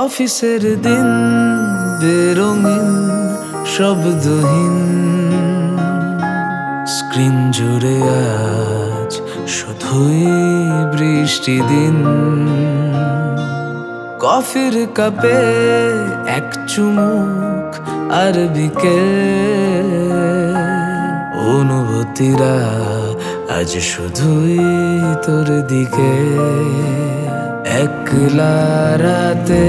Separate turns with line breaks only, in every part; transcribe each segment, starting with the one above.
অফিসের দিন বেরঙিন শব্দহীন, স্ক্রিন জুড়ে আজ শুধুই বৃষ্টি দিন। কফির কাপে এক চুমুক আর বিকেল, অনুভূতিরা আজ শুধুই তোর দিকে। একলা রাতে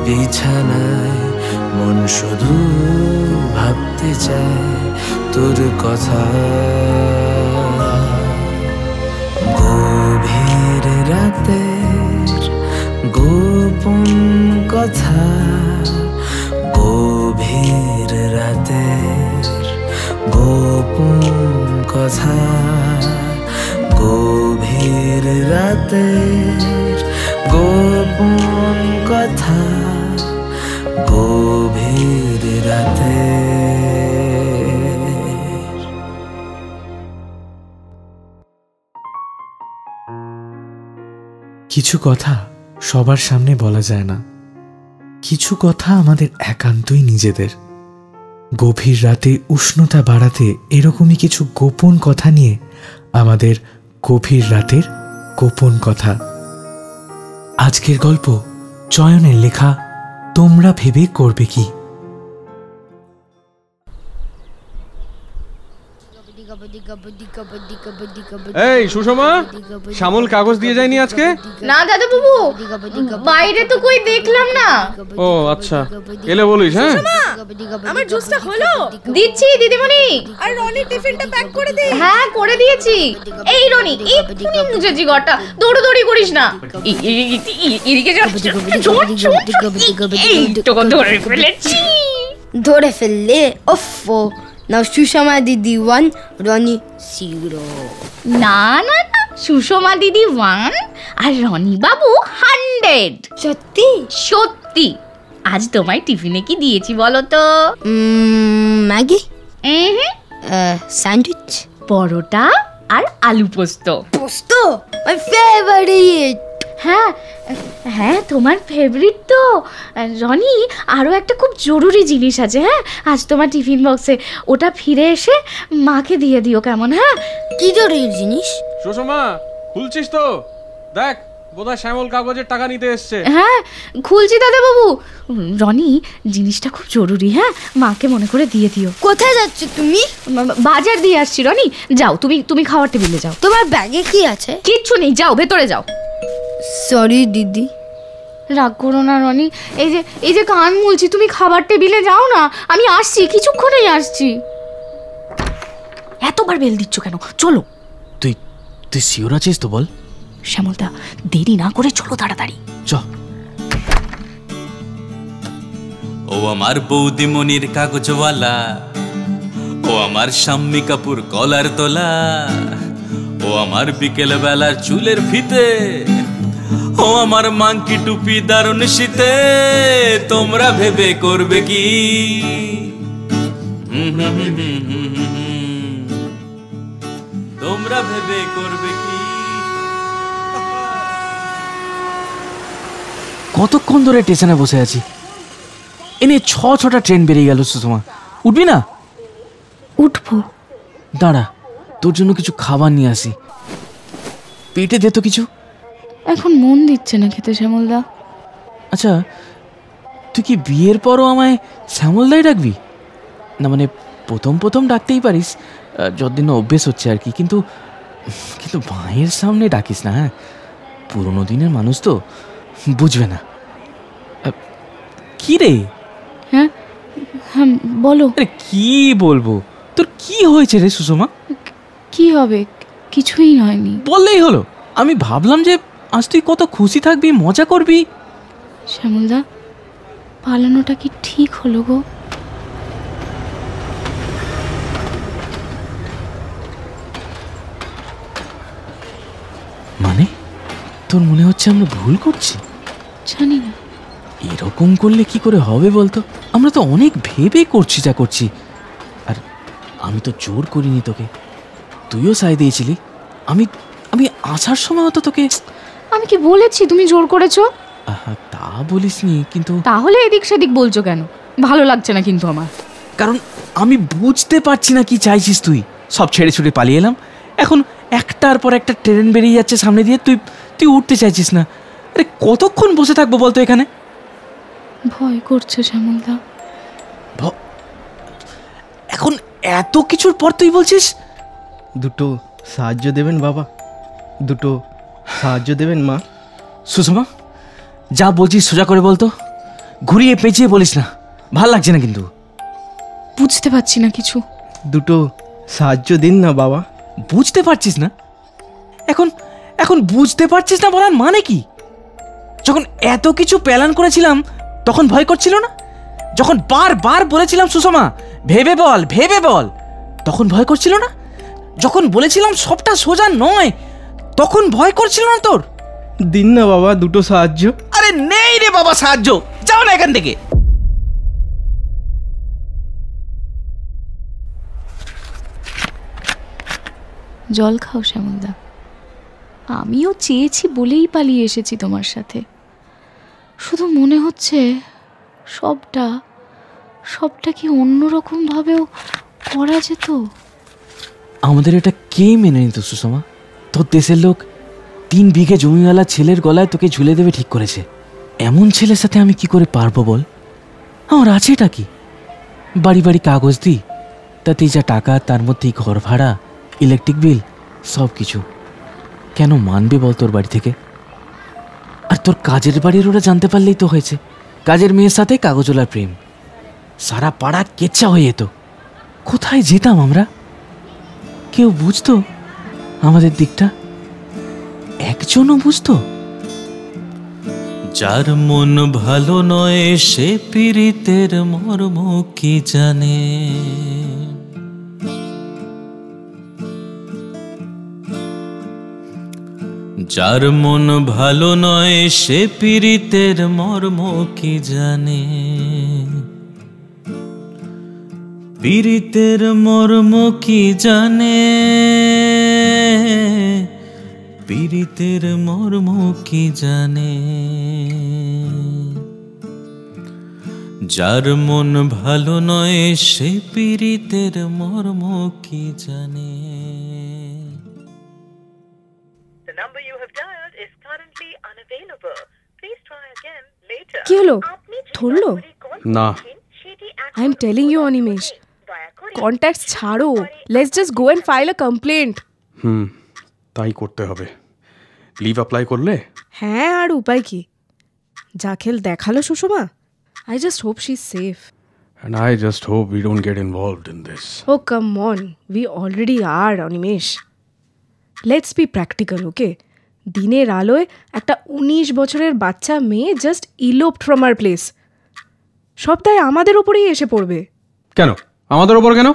বিছানায় মন শুধু ভাবতে চায় তোর কথা। গভীর রাতে গোপন কথা, গভীর রাতে গোপন কথা, গভীর রাতে গোপন কথা, গভীর রাতে।
কিছু কথা সবার সামনে বলা যায় না, কিছু কথা আমাদের একান্তই নিজেদের। গভীর রাতে উষ্ণতা বাড়াতে এরকমই কিছু গোপন কথা নিয়ে আমাদের গভীর রাতের গোপন কথা। আজকের গল্প চয়নের লেখা তোমরা ভেবে করবে কি।
এই সুষমা, শ্যামল কাগজ দিয়ে যায়নি আজকে?
না দাদা বাবু, বাইরে তো কই দেখলাম না।
ও আচ্ছা, এলে বলিস। হ্যাঁ,
আমার জুসটা হলো?
দিচ্ছি দিদিমণি।
আর রনির টিফিনটা প্যাক করে দে।
হ্যাঁ করে দিয়েছি। এই রনি, এক্ষুনি মুছেছি ঘরটা, দৌড়োদৌড়ি করিস না। এদিকে
ধরে ফেললে। ওফো, নাও সুষমা দিদি 1, রনি 0।
না না না, সুষমা দিদি 1 আর রনি বাবু 100।
সত্যি
সত্যি। আজ তোমায় টিফিনে কি দিয়েছি বলো তো?
ম্যাগি, স্যান্ডউইচ,
পরোটা আর আলু পোস্ত।
পোস্ত মাই ফেভারিট।
হ্যাঁ হ্যাঁ, তোমার ফেভারিট তো। রনি, আরও একটা খুব জরুরি জিনিস আছে। হ্যাঁ, আজ তোমার টিফিন বক্সে, ওটা ফিরে এসে মাকে দিয়ে দিও, কেমন? হ্যাঁ।
কি জরুরি জিনিস?
সুষমা, খুলছিস তো? দেখ, বোধহয় শ্যামল কাগজের টাকা নিতে এসছে।
হ্যাঁ খুলছি দাদা বাবু। রনি, জিনিসটা খুব জরুরি। হ্যাঁ, মাকে মনে করে দিয়ে দিও।
কোথায় যাচ্ছ তুমি?
বাজার দিয়ে আসছি। রনি যাও, তুমি খাওয়ার টেবিলে যাও।
তোমার ব্যাগে কি আছে?
কিচ্ছু নেই, যাও ভেতরে যাও।
সরি দিদি।
রাগ করো না রনি, এই যে কান মুলছি, তুমি খাবার টেবিলে যাও না, আমি আসছি, কিছুক্ষণেই আসছি। এতবার বেল দিচ্ছ কেন? চলো।
তুই শিওর আছিস তো? বল
শ্যামলদা, দেরি না করে চলো তাড়াতাড়ি।
চ।
ও আমার বৌদিমণির কাগজওয়ালা, ও আমার শাম্মী কাপুর কলার তোলা, ও আমার বিকেল বেলার চুলের ফিতে, ও আমার মাংকি টুপি দারুণ শীতে, তোমরা ভেবে করবে কি? তোমরা ভেবে করবে কি?
কতক্ষণ ধরে স্টেশনে বসে আছি, এনে 6টা ট্রেন বেরিয়ে গেল। সুষমা, উঠবি না?
উঠবো।
দাঁড়া, তোর জন্য কিছু খাবার নিয়ে আসি। পেটে দে তো কিছু।
এখন মন দিচ্ছে না খেতে শ্যামলদা।
আচ্ছা, তুই কি বিয়ের পরও আমায় শ্যামলদাই ডাকবি? না মানে প্রথম ডাকতেই পারিস, যতদিন অভ্যেস হচ্ছে আর কি, কিন্তু মায়ের সামনে ডাকিস না। হ্যাঁ, পুরোনো দিনের মানুষ তো, বুঝবে না। কি রে?
হ্যাঁ হ্যাঁ বলো।
আরে কি বলবো? তোর কি হয়েছে রে সুষমা?
কি হবে? কিছুই হয়নি।
বললেই হলো। আমি ভাবলাম যে আজ তুই কত খুশি থাকবি, মজা করবি।
শ্যামলদা, পালানোটা কি ঠিক হলো গো?
মানে তোর মনে হচ্ছে আমরা ভুল করছি?
জানি না।
এরকম
এরকম করলে কি করে হবে বলতো? আমরা তো অনেক ভেবে করছি যা করছি। আর আমি তো জোর করিনি তোকে, তুইও সায় দিয়েছিলি। আমি আমি আসার সময় তো তোকে।
আমি কি বলেছি তুমি জোর করেছো?
তা বলিসনি, কিন্তু
তাহলে এদিক সেদিক বলছো কেন? ভালো লাগছে না কিন্তু আমার।
কারণ আমি বুঝতে পারছি না কি চাইছিস তুই। সব ছেড়ে ছুড়ে পালিয়ে এলাম, এখন একটার পর একটা ট্রেন বেরিয়ে যাচ্ছে সামনে দিয়ে, তুই উঠতে চাইছিস না। আরে কতক্ষণ বসে থাকবো বলতো এখানে?
ভয় করছে শ্যামলদা।
এখন এত কিছুর পর তুই বলছিস?
দুটো সাহায্য দেবেন বাবা, দুটো সাহায্য দেবেন মা।
সুষমা, যা বলছিস সোজা করে বলতো, ঘুরিয়ে পেঁচিয়ে বলিস না, ভাল লাগছে না কিন্তু।
বুঝতে পারছি না কিছু।
দুটো সাহায্য দিন না বাবা।
বুঝতে পারছিস না? এখন বুঝতে পারছিস না বলার মানে কি? যখন এত কিছু প্ল্যান করেছিলাম তখন ভয় করছিল না? যখন বারবার বলেছিলাম সুষমা ভেবে বল, তখন ভয় করছিল না? যখন বলেছিলাম সবটা সোজা নয় তখন ভয় করছিল না তোর?
দিন না বাবা দুটো সাহায্য।
আরে নেই রে বাবা সাহায্য, যাও না এখান থেকে।
জল খাও শ্যামলদা। আমিও চেয়েছি বলেই পালিয়ে এসেছি তোমার সাথে। শুধু মনে হচ্ছে সবটা কি অন্যরকম ভাবেও করা যেত।
আমাদের এটা কে মেনে নিত সুষমা? তোর দেশের লোক 3 বিঘে জমিওয়ালা ছেলের গলায় তোকে ঝুলে দেবে ঠিক করেছে। এমন ছেলের সাথে আমি কি করে পারবো বল? আমার আছে এটা কি? বাড়ি বাড়ি কাগজ দিই, তাতেই যা টাকা তার মধ্যেই ঘর ভাড়া, ইলেকট্রিক বিল, সব কিছু। কেন মানবে বল তোর বাড়ি থেকে? আর তোর কাজের বাড়ির ওরা জানতে পারলেই তো হয়েছে, কাজের মেয়ের সাথে কাগজওয়ালার প্রেম। সারা পাড়া কেচ্ছা হয়ে যেত। কোথায় যেতাম আমরা? কেউ বুঝতো আমাদের দিকটা? একজনও বুঝতো?
যার মন ভালো নয় সে পীড়িতের মর্ম কি জানে। যার মন ভালো নয় সে পীড়িতের মর্ম কি জানে। পীড়িতের মর্ম কি জানে, পীড়িতের মর্ম কি জানে। যার মন ভালো নয় সে পীড়িতের মর্ম কি জানে।
কি হলো, ধরলো?
না,
I am telling you Animesh, contact ছাড়ো, let's just go and file a complaint.
তাই করতে হবে। লিভ অ্যাপ্লাই করলে?
হ্যাঁ, আর উপায় কি? যা খেল দেখালো Sushma. I just hope she is safe.
And I just hope we don't get involved in this.
Oh, come on. We already are, Animesh. Let's be practical, okay? দিনের আলোয় একটা 19 বছরের বাচ্চা মেয়ে just eloped from our place. সবটাই আমাদের ওপরেই এসে পড়বে।
কেন আমাদের ওপর কেন?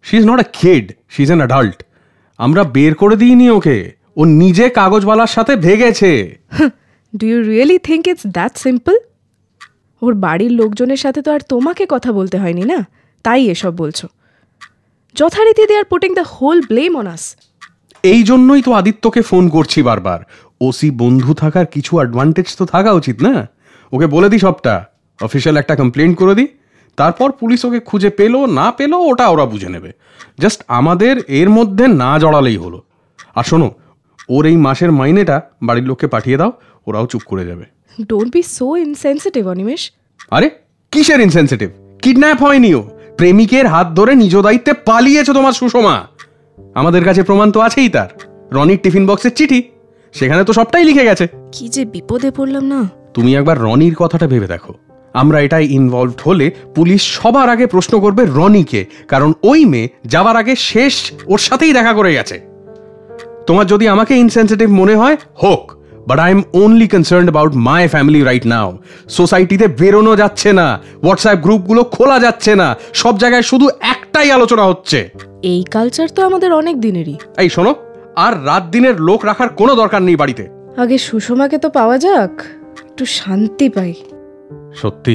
She is not a kid, she is an adult. আমরা বের করে দিইনি ওকে, ও নিজে কাগজওয়ালার সাথে ভেগেছে।
Do you really think it's that simple? ওর বাড়ির লোকজনের সাথে তো আর তোমাকে কথা বলতে হয়নি না, তাই এসব বলছো। যথারীতি they are putting the whole blame on us.
এই জন্যই তো আদিত্যকে ফোন করছি বারবার। ওসি বন্ধু থাকার কিছু অ্যাডভান্টেজ তো থাকা উচিত না? ওকে বলে দিই সবটা, অফিসিয়াল একটা কমপ্লেন্ট করে দিই, তারপর পুলিশ ওকে খুঁজে পেলো না পেলো ওটা ওরা বুঝে নেবে। জাস্ট আমাদের এর মধ্যে না জড়ালেই হলো। আর শোনো, ওর এই মাসের মাইনেটা বাড়ির লোককে পাঠিয়ে দাও, ওরাও চুপ করে যাবে।
Don't be so insensitive Animesh.
আরে কিসের ইনসেনসিটিভ? কিডন্যাপ হয়নি ও, প্রেমিকের হাত ধরে নিজ দায়িত্বে পালিয়েছে তোমার সুষমা। আমাদের কাছে প্রমাণ তো আছেই তার। রনির টিফিন বক্সের চিঠি, সেখানে তো সবটাই লিখে গেছে।
কি যে বিপদে পড়লাম না।
তুমি একবার রনির কথাটা ভেবে দেখো। আমরা এটাই ইনভলভড হলে পুলিশ সবার আগে প্রশ্ন করবে রনিকে, কারণ ওই মেয়ে যাওয়ার আগে শেষ ওর সাথেই দেখা করে গেছে। তোমার যদি আমাকে ইনসেনসিটিভ মনে হয় হোক, but I am only concerned about my family right now. সোসাইটিতে বেরোনো যাচ্ছে না, হোয়াটসঅ্যাপ গ্রুপগুলো খোলা যাচ্ছে না, সব জায়গায় শুধু একটাই আলোচনা হচ্ছে।
এই কালচার তো আমাদের অনেক দিনেরই।
এই শোনো, আর রাত দিনের লোক রাখার কোনো দরকার নেই বাড়িতে।
আগে সুষমাকে তো পাওয়া যাক, একটু শান্তি পাই।
সত্যি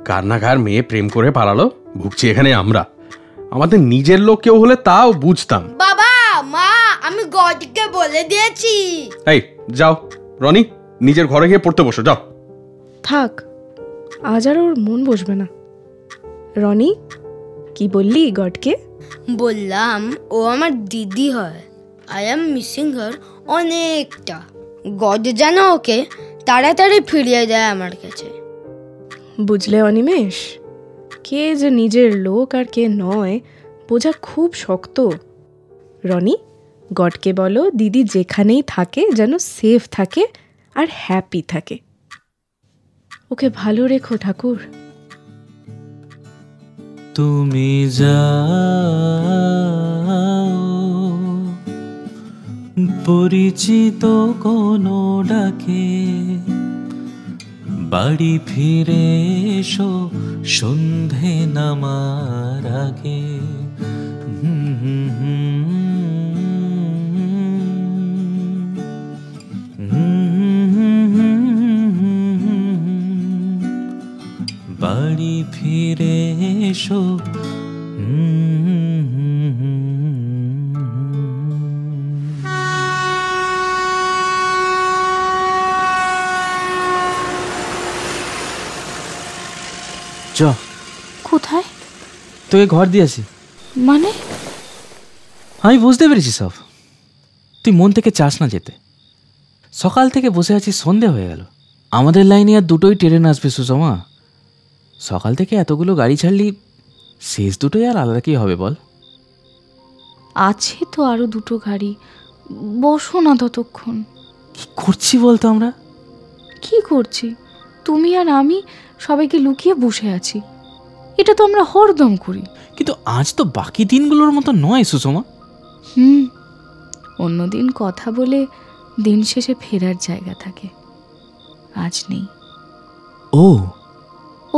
কার না কার মেয়ে প্রেম করে পালালো, ভুগছি এখানে আমরা। আমাদের নিজের লোক কেউ হলে তাও বুঝতাম।
বাবা মা আমি গডকে বলে দিয়েছি।
এই যাও রনি, নিজের ঘরে গিয়ে পড়তে বসো, যাও।
থাক, আজ আর ওর মন বসবে না। রনি, কি বললি গডকে?
বললাম ও আমার দিদি হয়। আই এম মিসিং হার অনেকটা। গড যেন ওকে তাড়াতাড়ি ফিরিয়ে দেয় আমার কাছে।
বুঝলে অনিমেষ, কে যে নিজের লোক আর কে নয় বোঝা খুব শক্ত। রনি, গডকে বলো দিদি যেখানেই থাকে যেন সেফ থাকে আর হ্যাপি থাকে। ওকে ভালো রেখো ঠাকুর।
তুমি যাও পরিচিত কোনো ডাকে, বাড়ি ফিরে এসো সন্ধে নামার আগে। বাড়ি ফিরে এসো।
চ
কোথায়?
তোকে ঘর দিয়েছি।
মানে?
আমি বুঝতে পেরেছি সব। তুই মন থেকে চাস না যেতে। সকাল থেকে বসে আছিস, সন্ধে হয়ে গেল। আমাদের লাইনে আর দুটোই ট্রেন আসবে সুষমা। সকাল থেকে এতগুলো গাড়ি ছাড়লি, শেষ দুটোই আর আলাদা কি হবে বল?
আছে তো আরো দুটো গাড়ি, বসো না ততক্ষণ।
কি করছি বলতো আমরা?
কি করছি? তুমি আর আমি সবাইকে লুকিয়ে বসে আছি। এটা তো আমরা হরদম করি।
কিন্তু আজ তো বাকি দিনগুলোর মতো নয় সুষমা।
অন্যদিন কথা বলে দিন শেষে ফেরার জায়গা থাকে, আজ নেই।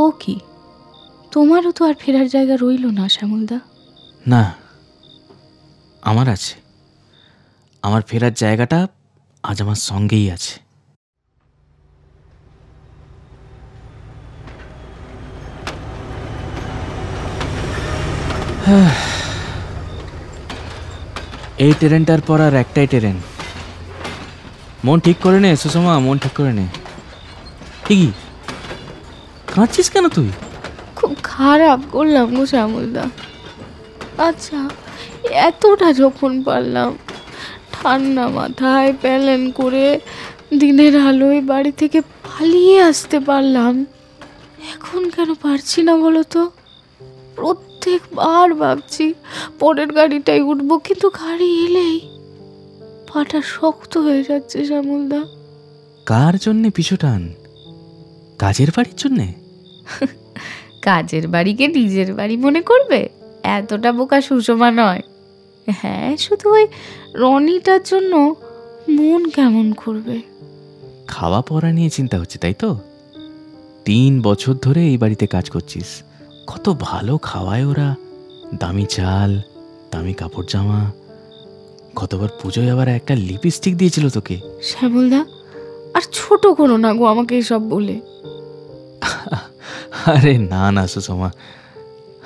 ও কি, তোমারও তো আর ফেরার জায়গা রইল না শ্যামলদা?
না, আমার আছে। আমার ফেরার জায়গাটা আজ আমার সঙ্গেই আছে। এই ট্রেনটার পর আর একটাই ট্রেন। মন ঠিক করে নে সুষমা, মন ঠিক করে নে। ঠিকই কাঁদছিস কেন তুই?
খুব খারাপ করলাম গো শ্যামলদা। আচ্ছা, এতটা যখন পারলাম ঠান্ডা মাথায় প্যালেন করে দিনের আলোয় বাড়ি থেকে পালিয়ে আসতে পারলাম, এখন কেন পারছি না বলো তো? প্রত্যেকবার ভাবছি পরের গাড়িটাই উঠবো, কিন্তু গাড়ি এলেই পাটা শক্ত হয়ে যাচ্ছে শ্যামলদা।
কার জন্যে পিছু টান? কাজের বাড়ির জন্যে?
কাজের বাড়িকে নিজের বাড়ি মনে করবে? এতটা বোকা সুষমা নয়। হ্যাঁ, শুধু ওই রনিটার জন্য মন কেমন করবে।
খাওয়া পড়া নিয়ে চিন্তা হচ্ছে, তাই তো? 3 বছর ধরে এই বাড়িতে কাজ করছিস। কত ভালো খাওয়ায় ওরা, দামি চাল, দামি কাপড় জামা। কতবার পুজোয় আবার একটা লিপস্টিক দিয়েছিল তোকে।
শ্যামলদা, আর ছোট করো না গো আমাকে এসব বলে।
আরে না না সুষমা,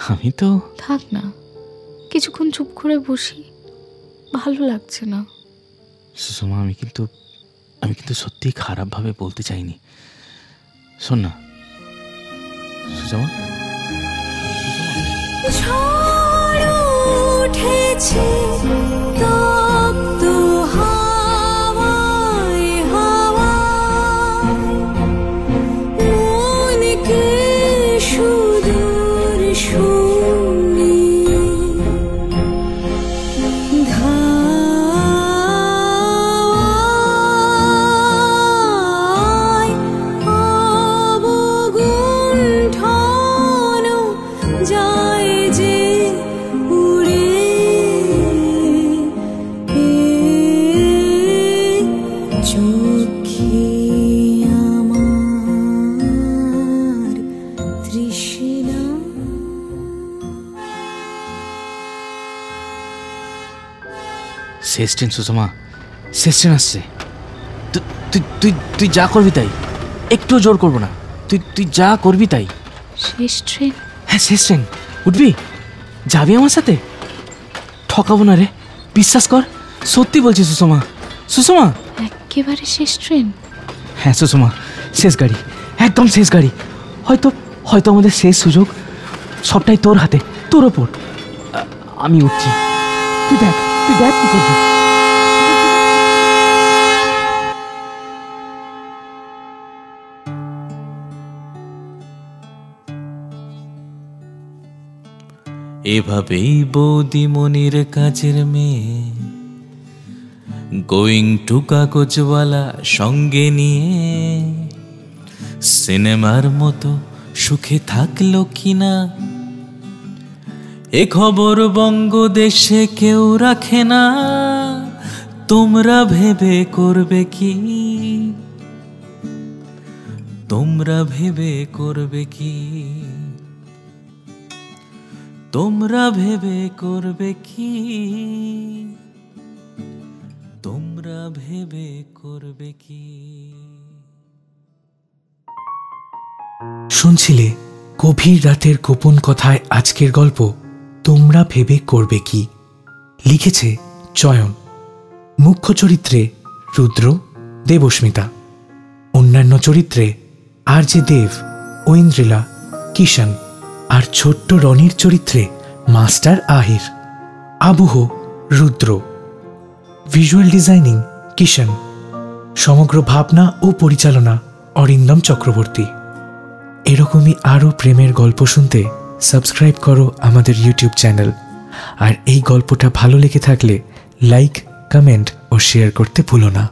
আমি তো।
থাক না, কিছুক্ষণ চুপ করে বসি, ভালো লাগছে না।
সুষমা, আমি কিন্তু সত্যিই খারাপভাবে বলতে চাইনি। শোন না সুষমা,
ঝড় উঠেছে তপ্ত হাওয়ায় হাওয়ায়, মনকে সুদূর শুনি ধাওয়ায় অবগুণ্ঠন যায় যে উড়ে, চোখে আমার তৃষ্ণা।
শেষ ট্রেন সুষমা, শেষ ট্রেন আসছে। তুই তুই তুই তুই যা করবি তাই, একটু জোর করবো না। তুই তুই যা করবি তাই।
শেষ ট্রেন?
হ্যাঁ শেষ ট্রেন, উঠবি? যাবি আমার সাথে? ঠকাবো না রে, বিশ্বাস কর, সত্যি বলছি সুষমা। সুষমা,
একেবারে শেষ ট্রেন?
হ্যাঁ সুষমা, শেষ গাড়ি, একদম শেষ গাড়ি। হয়তো হয়তো আমাদের শেষ সুযোগ। সবটাই তোর হাতে, তোর ওপর। আমি উঠছি, তুই দেখ কি করবি।
এভাবেই বৌদিমণির কাজের মেয়ে গোয়িং টু কাগজওয়ালা সঙ্গে নিয়ে সিনেমার মতো সুখে থাকলো কিনা এ খবর বঙ্গদেশে কেউ রাখে না। তোমরা ভেবে করবে কি, তোমরা ভেবে করবে কি, তোমরা ভেবে করবে কি, তোমরা ভেবে করবে কি।
শুনছিলে গভীর রাতের গোপন কথায় আজকের গল্প তোমরা ভেবে করবে কি। লিখেছে চয়ন। মুখ্য চরিত্রে রুদ্র, দেবস্মিতা। অন্যান্য চরিত্রে আর জে দেব, ঐন্দ্রিলা, কিষান। আর ছোট্ট রনির চরিত্রে মাস্টার আহির। আবহ রুদ্র। ভিজুয়াল ডিজাইনিং কিষান। সমগ্র ভাবনা ও পরিচালনা অরিন্দম চক্রবর্তী। এরকমই আরও প্রেমের গল্প শুনতে সাবস্ক্রাইব করো আমাদের ইউটিউব চ্যানেল। আর এই গল্পটা ভালো লেগে থাকলে লাইক, কমেন্ট ও শেয়ার করতে ভুলো না।